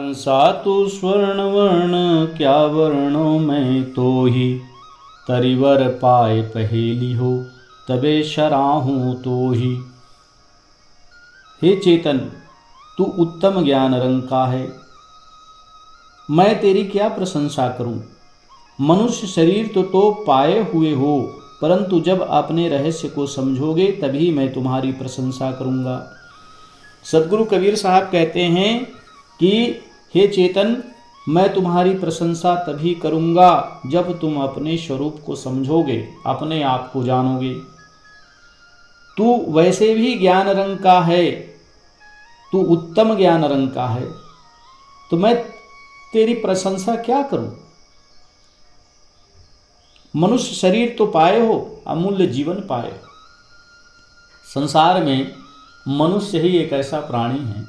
हंसा तू स्वर्ण वर्ण क्या वर्णों में तो ही, तरिवर पाए पहेली हो तबे शराहूं तो ही। हे चेतन, तू उत्तम ज्ञान रंग का है, मैं तेरी क्या प्रशंसा करूं। मनुष्य शरीर तो पाए हुए हो, परंतु जब अपने रहस्य को समझोगे तभी मैं तुम्हारी प्रशंसा करूंगा। सदगुरु कबीर साहब कहते हैं कि हे चेतन, मैं तुम्हारी प्रशंसा तभी करूंगा जब तुम अपने स्वरूप को समझोगे, अपने आप को जानोगे। तू वैसे भी ज्ञान रंग का है, तू उत्तम ज्ञान रंग का है, तो मैं तेरी प्रशंसा क्या करूं। मनुष्य शरीर तो पाए हो, अमूल्य जीवन पाए हो। संसार में मनुष्य ही एक ऐसा प्राणी है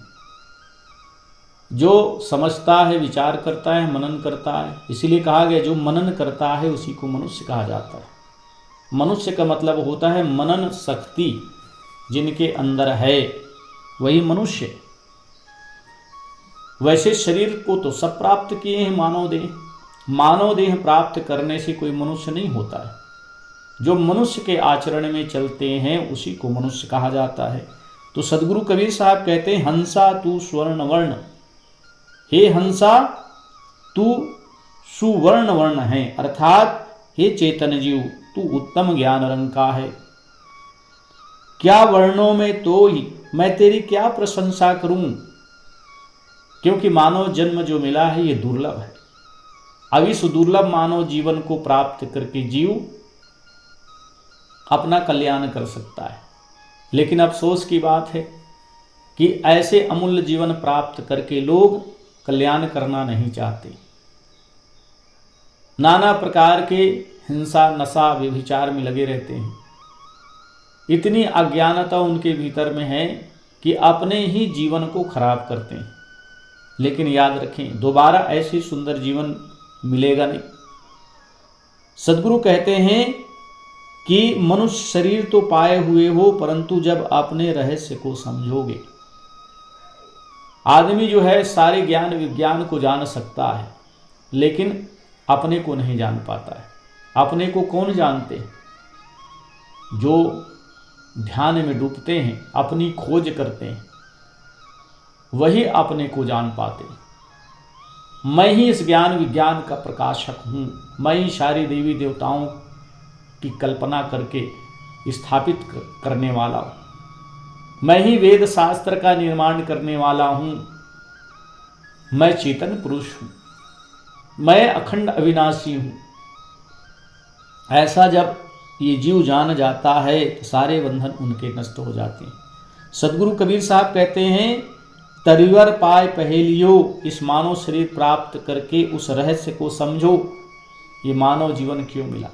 जो समझता है, विचार करता है, मनन करता है। इसीलिए कहा गया जो मनन करता है उसी को मनुष्य कहा जाता है। मनुष्य का मतलब होता है मनन शक्ति जिनके अंदर है वही मनुष्य। वैसे शरीर को तो सब प्राप्त किए हैं, मानव देह प्राप्त करने से कोई मनुष्य नहीं होता है। जो मनुष्य के आचरण में चलते हैं उसी को मनुष्य कहा जाता है। तो सदगुरु कबीर साहब कहते हैं, हंसा तू स्वर्ण वर्ण, हे हंसा तू सुवर्ण वर्ण है, अर्थात हे चेतन जीव तू उत्तम ज्ञान रंग का है। क्या वर्णों में तो ही, मैं तेरी क्या प्रशंसा करूं, क्योंकि मानव जन्म जो मिला है ये दुर्लभ है। अब इस दुर्लभ मानव जीवन को प्राप्त करके जीव अपना कल्याण कर सकता है, लेकिन अफसोस की बात है कि ऐसे अमूल्य जीवन प्राप्त करके लोग कल्याण करना नहीं चाहते। नाना प्रकार के हिंसा, नशा, व्यभिचार में लगे रहते हैं। इतनी अज्ञानता उनके भीतर में है कि अपने ही जीवन को खराब करते हैं। लेकिन याद रखें, दोबारा ऐसे सुंदर जीवन मिलेगा नहीं। सदगुरु कहते हैं कि मनुष्य शरीर तो पाए हुए हो, परंतु जब अपने रहस्य को समझोगे। आदमी जो है सारे ज्ञान विज्ञान को जान सकता है, लेकिन अपने को नहीं जान पाता है। अपने को कौन जानते हैं? जो ध्यान में डूबते हैं, अपनी खोज करते हैं, वही अपने को जान पाते हैं। मैं ही इस ज्ञान विज्ञान का प्रकाशक हूँ, मैं ही सारी देवी देवताओं की कल्पना करके स्थापित करने वाला हूँ, मैं ही वेद शास्त्र का निर्माण करने वाला हूँ, मैं चेतन पुरुष हूँ, मैं अखंड अविनाशी हूँ। ऐसा जब ये जीव जान जाता है तो सारे बंधन उनके नष्ट हो जाते हैं। सदगुरु कबीर साहब कहते हैं, तरिवर पाए पहेलियो, इस मानव शरीर प्राप्त करके उस रहस्य को समझो। ये मानव जीवन क्यों मिला?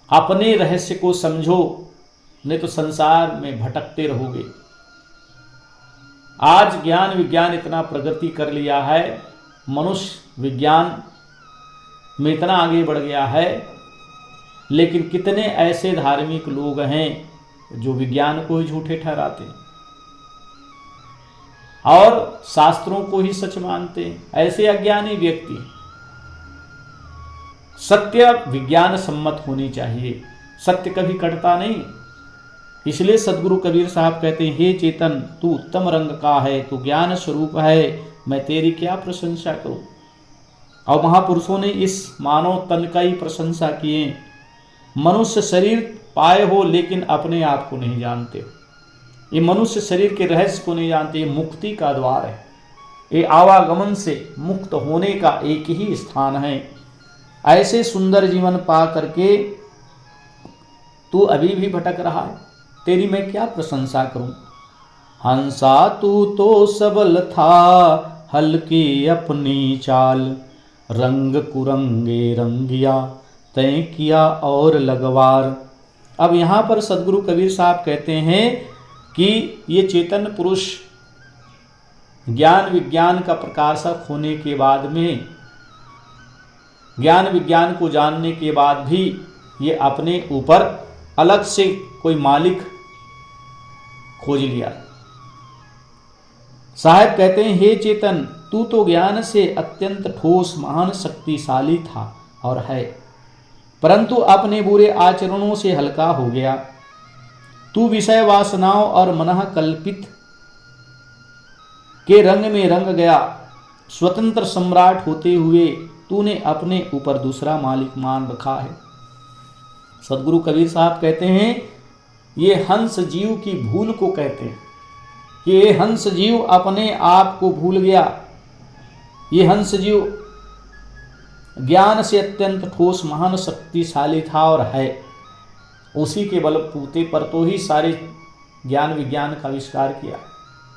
अपने रहस्य को समझो, नहीं तो संसार में भटकते रहोगे। आज ज्ञान विज्ञान इतना प्रगति कर लिया है, मनुष्य विज्ञान में इतना आगे बढ़ गया है, लेकिन कितने ऐसे धार्मिक लोग हैं जो विज्ञान को ही झूठे ठहराते हैं और शास्त्रों को ही सच मानते हैं। ऐसे अज्ञानी व्यक्ति, सत्य विज्ञान सम्मत होनी चाहिए, सत्य कभी कटता नहीं। इसलिए सदगुरु कबीर साहब कहते हैं, हे चेतन तू उत्तम रंग का है, तू ज्ञान स्वरूप है, मैं तेरी क्या प्रशंसा करूं। और महापुरुषों ने इस मानव तन का ही प्रशंसा किए। मनुष्य शरीर पाए हो लेकिन अपने आप को नहीं जानते हो। ये मनुष्य शरीर के रहस्य को नहीं जानते। ये मुक्ति का द्वार है, ये आवागमन से मुक्त होने का एक ही स्थान है। ऐसे सुंदर जीवन पा करके तू अभी भी भटक रहा है, तेरी मैं क्या प्रशंसा करूं। हंसा तू तो सबल था, हल्की अपनी चाल, रंग कुरंगे रंगिया, तय किया और लगवार। अब यहाँ पर सदगुरु कबीर साहब कहते हैं कि ये चेतन पुरुष ज्ञान विज्ञान का प्रकाशक होने के बाद में, ज्ञान विज्ञान को जानने के बाद भी ये अपने ऊपर अलग से कोई मालिक खोज लिया। साहब कहते हैं, हे चेतन तू तो ज्ञान से अत्यंत ठोस महान शक्तिशाली था और है, परंतु अपने बुरे आचरणों से हल्का हो गया। तू विषय वासनाओं और मनः कल्पित के रंग में रंग गया। स्वतंत्र सम्राट होते हुए तूने अपने ऊपर दूसरा मालिक मान रखा है। सदगुरु कबीर साहब कहते हैं ये हंस जीव की भूल को कहते हैं कि ये हंस जीव अपने आप को भूल गया। ये हंस जीव ज्ञान से अत्यंत ठोस महान शक्तिशाली था और है। उसी के बलबूते पर तो ही सारे ज्ञान विज्ञान का आविष्कार किया,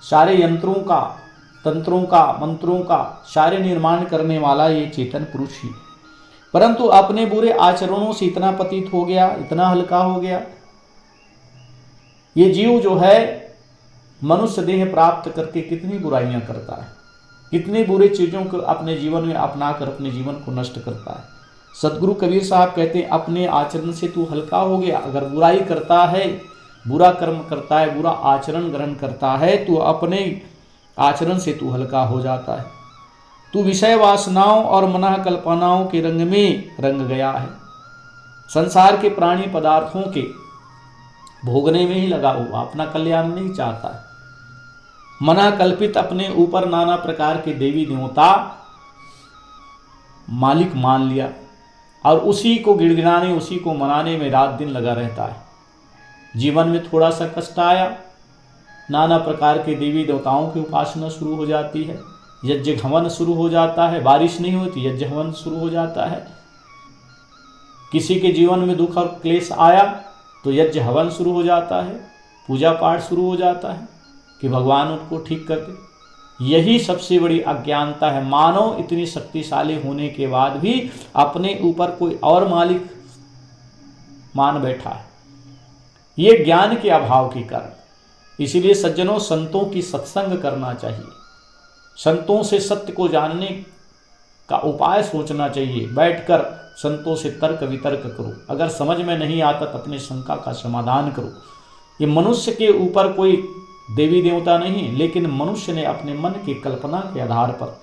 सारे यंत्रों का, तंत्रों का, मंत्रों का सारे निर्माण करने वाला ये चेतन पुरुष ही, परंतु अपने बुरे आचरणों से इतना पतित हो गया, इतना हल्का हो गया। ये जीव जो है मनुष्य देह प्राप्त करके कितनी बुराइयां करता है, कितने बुरे चीजों को अपने जीवन में अपनाकर अपने जीवन को नष्ट करता है। सदगुरु कबीर साहब कहते हैं अपने आचरण से तू हल्का हो गया। अगर बुराई करता है, बुरा कर्म करता है, बुरा आचरण ग्रहण करता है, तो अपने आचरण से तू हल्का हो जाता है। तू विषय वासनाओं और मनः कल्पनाओं के रंग में रंग गया है। संसार के प्राणी पदार्थों के भोगने में ही लगा हुआ, अपना कल्याण नहीं चाहता है। मना कल्पित अपने ऊपर नाना प्रकार के देवी देवता मालिक मान लिया और उसी को गिड़गिड़ाने, उसी को मनाने में रात दिन लगा रहता है। जीवन में थोड़ा सा कष्ट आया, नाना प्रकार के देवी देवताओं की उपासना शुरू हो जाती है, यज्ञ हवन शुरू हो जाता है। बारिश नहीं होती, यज्ञ हवन शुरू हो जाता है। किसी के जीवन में दुख और क्लेश आया तो यज्ञ हवन शुरू हो जाता है, पूजा पाठ शुरू हो जाता है कि भगवान उनको ठीक कर दे। यही सबसे बड़ी अज्ञानता है। मानव इतनी शक्तिशाली होने के बाद भी अपने ऊपर कोई और मालिक मान बैठा है, ये ज्ञान के अभाव के कारण। इसीलिए सज्जनों, संतों की सत्संग करना चाहिए, संतों से सत्य को जानने का उपाय सोचना चाहिए। बैठकर संतों से तर्क वितर्क करो, अगर समझ में नहीं आता तो अपने शंका का समाधान करो। ये मनुष्य के ऊपर कोई देवी देवता नहीं, लेकिन मनुष्य ने अपने मन की कल्पना के आधार पर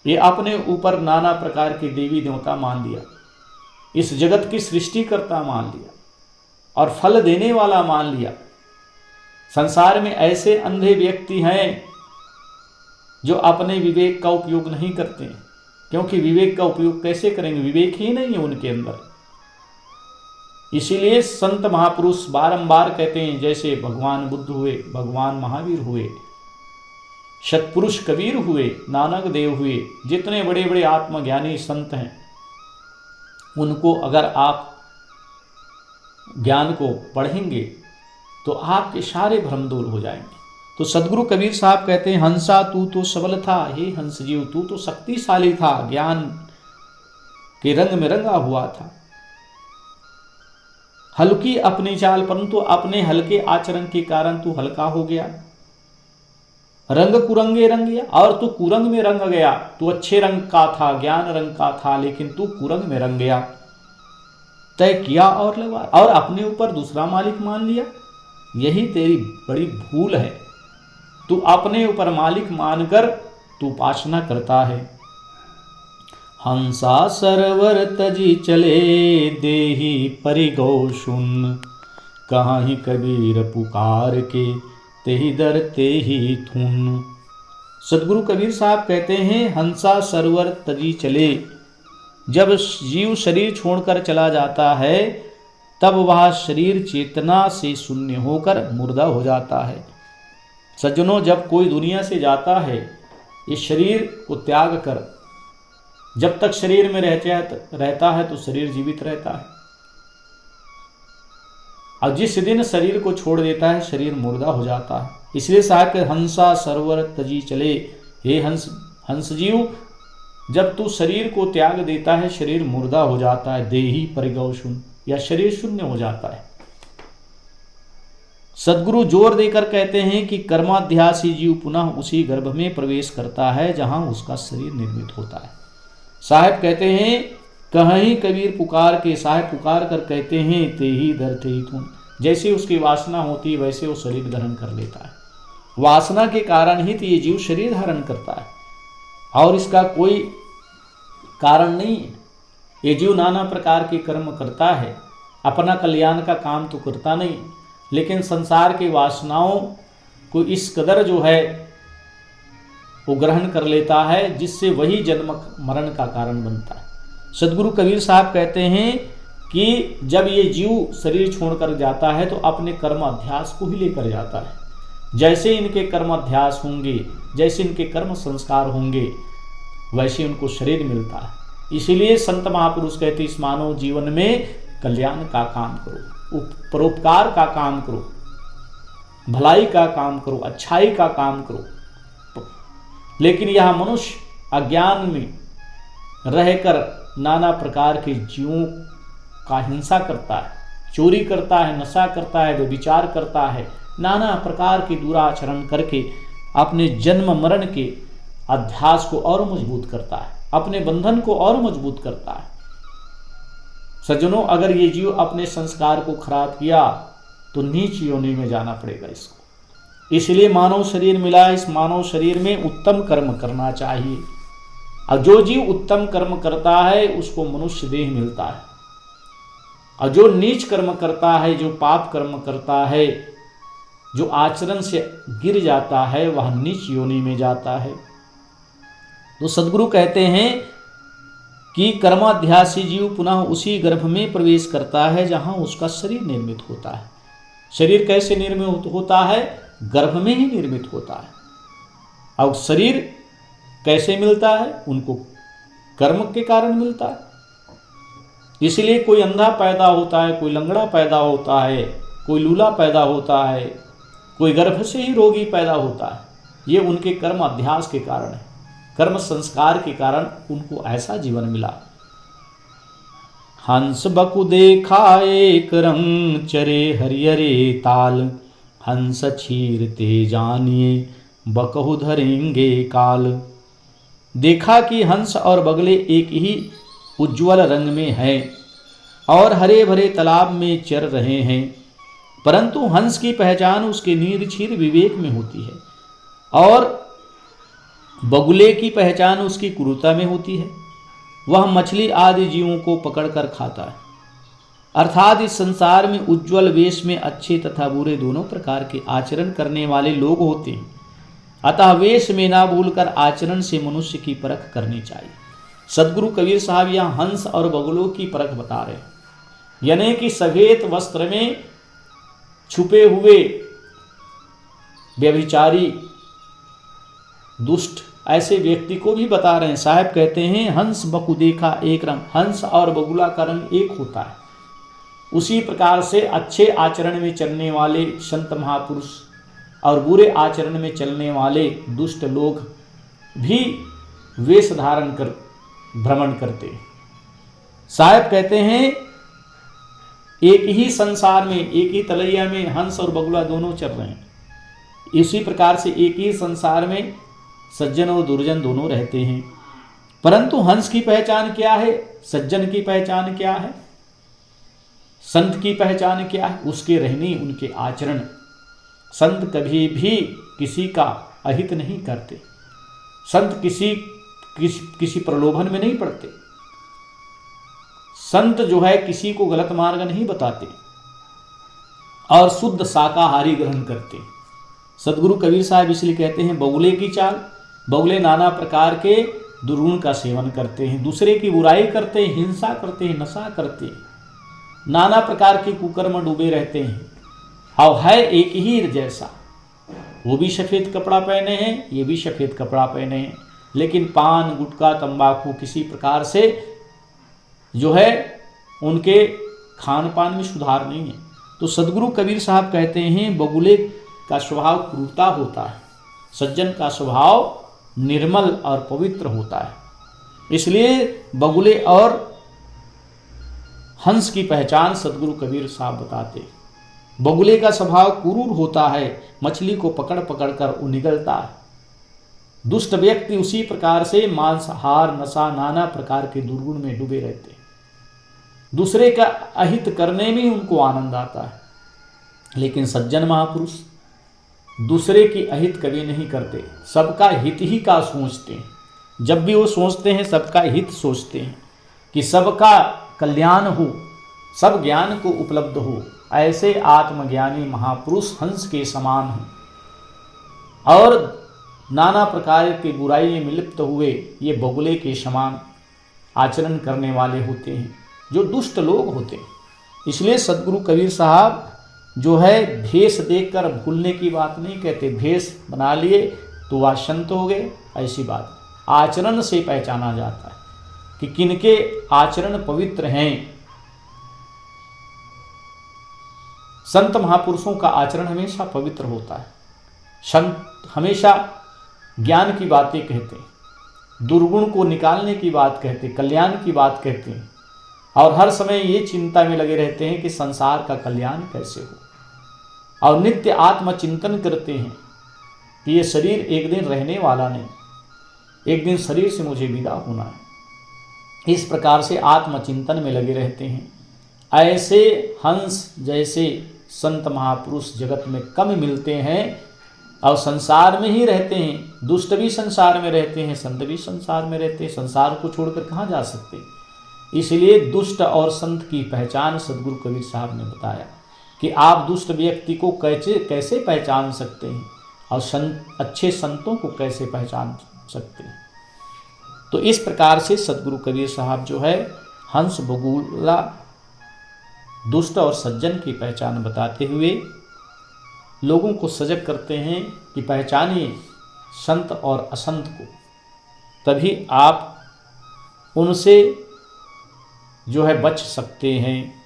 ये अपने ऊपर नाना प्रकार के देवी देवता मान लिया, इस जगत की सृष्टिकर्ता मान लिया और फल देने वाला मान लिया। संसार में ऐसे अंधे व्यक्ति हैं जो अपने विवेक का उपयोग नहीं करते हैं, क्योंकि विवेक का उपयोग कैसे करेंगे, विवेक ही नहीं है उनके अंदर। इसीलिए संत महापुरुष बारंबार कहते हैं, जैसे भगवान बुद्ध हुए, भगवान महावीर हुए, सत्पुरुष कबीर हुए, नानक देव हुए, जितने बड़े बड़े आत्मज्ञानी संत हैं, उनको अगर आप ज्ञान को पढ़ेंगे तो आपके सारे भ्रम दूर हो जाएंगे। तो सदगुरु कबीर साहब कहते हैं, हंसा तू तो सबल था, हे हंस जीव तू तो शक्तिशाली था, ज्ञान के रंग में रंगा हुआ था। हल्की अपनी चाल, परंतु अपने हल्के आचरण के कारण तू हल्का हो गया। रंग कुरंगे रंग गया और तू कुरंग में रंग गया। तू अच्छे रंग का था, ज्ञान रंग का था, लेकिन तू कुरंग में रंग गया। तय किया और लगा और अपने ऊपर दूसरा मालिक मान लिया। यही तेरी बड़ी भूल है। तू अपने ऊपर मालिक मानकर तू उपासना करता है। हंसा सरवर तजी चले देही परिगौ सुन, कहीं कबीर पुकार के तेही दर तेही थून। सदगुरु कबीर साहब कहते हैं, हंसा सरवर तजी चले। जब जीव शरीर छोड़कर चला जाता है तब वह शरीर चेतना से शून्य होकर मुर्दा हो जाता है। सज्जनों, जब कोई दुनिया से जाता है, इस शरीर को त्याग कर जब तक शरीर में रहता है तो शरीर जीवित रहता है, और जिस दिन शरीर को छोड़ देता है शरीर मुर्दा हो जाता है। इसलिए साहब के हंसा सरवर तजी चले, हे हंस जीव, जब तू शरीर को त्याग देता है शरीर मुर्दा हो जाता है। देही परिगौ शून्य, या शरीर शून्य हो जाता है। सदगुरु जोर देकर कहते हैं कि कर्माध्यासी जीव पुनः उसी गर्भ में प्रवेश करता है जहां उसका शरीर निर्मित होता है। साहब कहते हैं, कहीं कबीर पुकार के, साहब पुकार कर कहते हैं, तेही दर तेही तुम। जैसे उसकी वासना होती है वैसे वो शरीर धारण कर लेता है। वासना के कारण ही तो ये जीव शरीर धारण करता है। और इसका कोई कारण नहीं है। ये जीव नाना प्रकार के कर्म करता है, अपना कल्याण का काम तो करता नहीं, लेकिन संसार की वासनाओं को इस कदर जो है वो ग्रहण कर लेता है, जिससे वही जन्म मरण का कारण बनता है। सदगुरु कबीर साहब कहते हैं कि जब ये जीव शरीर छोड़कर जाता है तो अपने कर्म अध्यास को ही लेकर जाता है। जैसे इनके कर्म अध्यास होंगे, जैसे इनके कर्म संस्कार होंगे, वैसे उनको शरीर मिलता है। इसीलिए संत महापुरुष कहते इस मानव जीवन में कल्याण का काम करो, परोपकार का काम करो, भलाई का काम करो, अच्छाई का काम करो। लेकिन यह मनुष्य अज्ञान में रहकर नाना प्रकार के जीवों का हिंसा करता है, चोरी करता है, नशा करता है, व्यभिचार करता है, नाना प्रकार के दुराचरण करके अपने जन्म मरण के अध्यास को और मजबूत करता है, अपने बंधन को और मजबूत करता है। सज्जनों, अगर ये जीव अपने संस्कार को खराब किया तो नीच योनि में जाना पड़ेगा इसको। इसलिए मानव शरीर मिला, इस मानव शरीर में उत्तम कर्म करना चाहिए। और जो जीव उत्तम कर्म करता है उसको मनुष्य देह मिलता है, और जो नीच कर्म करता है, जो पाप कर्म करता है, जो आचरण से गिर जाता है, वह नीच योनि में जाता है। तो सद्गुरु कहते हैं कि कर्माध्यासी जीव पुनः उसी गर्भ में प्रवेश करता है जहां उसका शरीर निर्मित होता है। शरीर कैसे निर्मित होता है? गर्भ में ही निर्मित होता है। और शरीर कैसे मिलता है? उनको कर्म के कारण मिलता है। इसलिए कोई अंधा पैदा होता है, कोई लंगड़ा पैदा होता है, कोई लूला पैदा होता है, कोई गर्भ से ही रोगी पैदा होता है। ये उनके कर्म अध्यास के कारण है, कर्म संस्कार के कारण उनको ऐसा जीवन मिला। हंस बकु देखा एक रंग, चरे हरिहरे ताल, हंस छीरते जानिए बकहु धरेंगे काल। देखा कि हंस और बगले एक ही उज्ज्वल रंग में हैं और हरे भरे तालाब में चर रहे हैं, परंतु हंस की पहचान उसके नीरछीर विवेक में होती है और बगुले की पहचान उसकी क्रूरता में होती है। वह मछली आदि जीवों को पकड़कर खाता है। अर्थात इस संसार में उज्ज्वल वेश में अच्छे तथा बुरे दोनों प्रकार के आचरण करने वाले लोग होते हैं। अतः वेश में ना भूलकर आचरण से मनुष्य की परख करनी चाहिए। सदगुरु कबीर साहब यहाँ हंस और बगुलों की परख बता रहे हैं, यानी कि सफेद वस्त्र में छुपे हुए व्यभिचारी दुष्ट ऐसे व्यक्ति को भी बता रहे हैं। साहब कहते हैं हंस बकु देखा एक रंग, हंस और बगुला का रंग एक होता है। उसी प्रकार से अच्छे आचरण में चलने वाले संत महापुरुष और बुरे आचरण में चलने वाले दुष्ट लोग भी वेश धारण कर भ्रमण करते हैं। साहब कहते हैं एक ही संसार में, एक ही तलैया में हंस और बगुला दोनों चल रहे हैं। इसी प्रकार से एक ही संसार में सज्जन और दुर्जन दोनों रहते हैं, परंतु हंस की पहचान क्या है, सज्जन की पहचान क्या है, संत की पहचान क्या है? उसके रहने, उनके आचरण। संत कभी भी किसी का अहित नहीं करते, संत किसी प्रलोभन में नहीं पड़ते, संत जो है किसी को गलत मार्ग नहीं बताते और शुद्ध शाकाहारी ग्रहण करते। सदगुरु कबीर साहब इसलिए कहते हैं बगुले की चाल। बगुले नाना प्रकार के दुर्गुण का सेवन करते हैं, दूसरे की बुराई करते हैं, हिंसा करते हैं, नशा करते हैं, नाना प्रकार के कुकर्म डूबे रहते हैं। और है एक ही जैसा, वो भी सफ़ेद कपड़ा पहने हैं, ये भी सफ़ेद कपड़ा पहने हैं, लेकिन पान गुटखा तंबाकू किसी प्रकार से जो है उनके खान पान में सुधार नहीं है। तो सदगुरु कबीर साहब कहते हैं बगुले का स्वभाव क्रूरता होता है, सज्जन का स्वभाव निर्मल और पवित्र होता है। इसलिए बगुले और हंस की पहचान सदगुरु कबीर साहब बताते। बगुले का स्वभाव क्रूर होता है, मछली को पकड़ पकड़ कर निगलता है। दुष्ट व्यक्ति उसी प्रकार से मांसाहार नशा नाना प्रकार के दुर्गुण में डूबे रहते हैं। दूसरे का अहित करने में उनको आनंद आता है, लेकिन सज्जन महापुरुष दूसरे की अहित कभी नहीं करते, सबका हित ही का सोचते हैं। जब भी वो सोचते हैं सबका हित सोचते हैं, कि सबका कल्याण हो, सब ज्ञान को उपलब्ध हो। ऐसे आत्मज्ञानी महापुरुष हंस के समान हैं और नाना प्रकार की बुराइयों में लिप्त हुए ये बगुले के समान आचरण करने वाले होते हैं, जो दुष्ट लोग होते हैं। इसलिए सदगुरु कबीर साहब जो है भेष देखकर भूलने की बात नहीं कहते। भेष बना लिए तो वह संत हो गए, ऐसी बात आचरण से पहचाना जाता है कि किनके आचरण पवित्र हैं। संत महापुरुषों का आचरण हमेशा पवित्र होता है। संत हमेशा ज्ञान की बातें कहते हैं, दुर्गुण को निकालने की बात कहते, कल्याण की बात कहते हैं, और हर समय ये चिंता में लगे रहते हैं कि संसार का कल्याण कैसे हो, और नित्य आत्मचिंतन करते हैं कि ये शरीर एक दिन रहने वाला नहीं, एक दिन शरीर से मुझे विदा होना है। इस प्रकार से आत्मचिंतन में लगे रहते हैं। ऐसे हंस जैसे संत महापुरुष जगत में कम मिलते हैं, और संसार में ही रहते हैं। दुष्ट भी संसार में रहते हैं, संत भी संसार में रहते हैं, संसार को छोड़कर कहाँ जा सकते। इसलिए दुष्ट और संत की पहचान सदगुरु कबीर साहब ने बताया कि आप दुष्ट व्यक्ति को कैसे पहचान सकते हैं और अच्छे संतों को कैसे पहचान सकते हैं। तो इस प्रकार से सदगुरु कबीर साहब जो है हंस बगुला दुष्ट और सज्जन की पहचान बताते हुए लोगों को सजग करते हैं कि पहचानिए संत और असंत को, तभी आप उनसे जो है बच सकते हैं।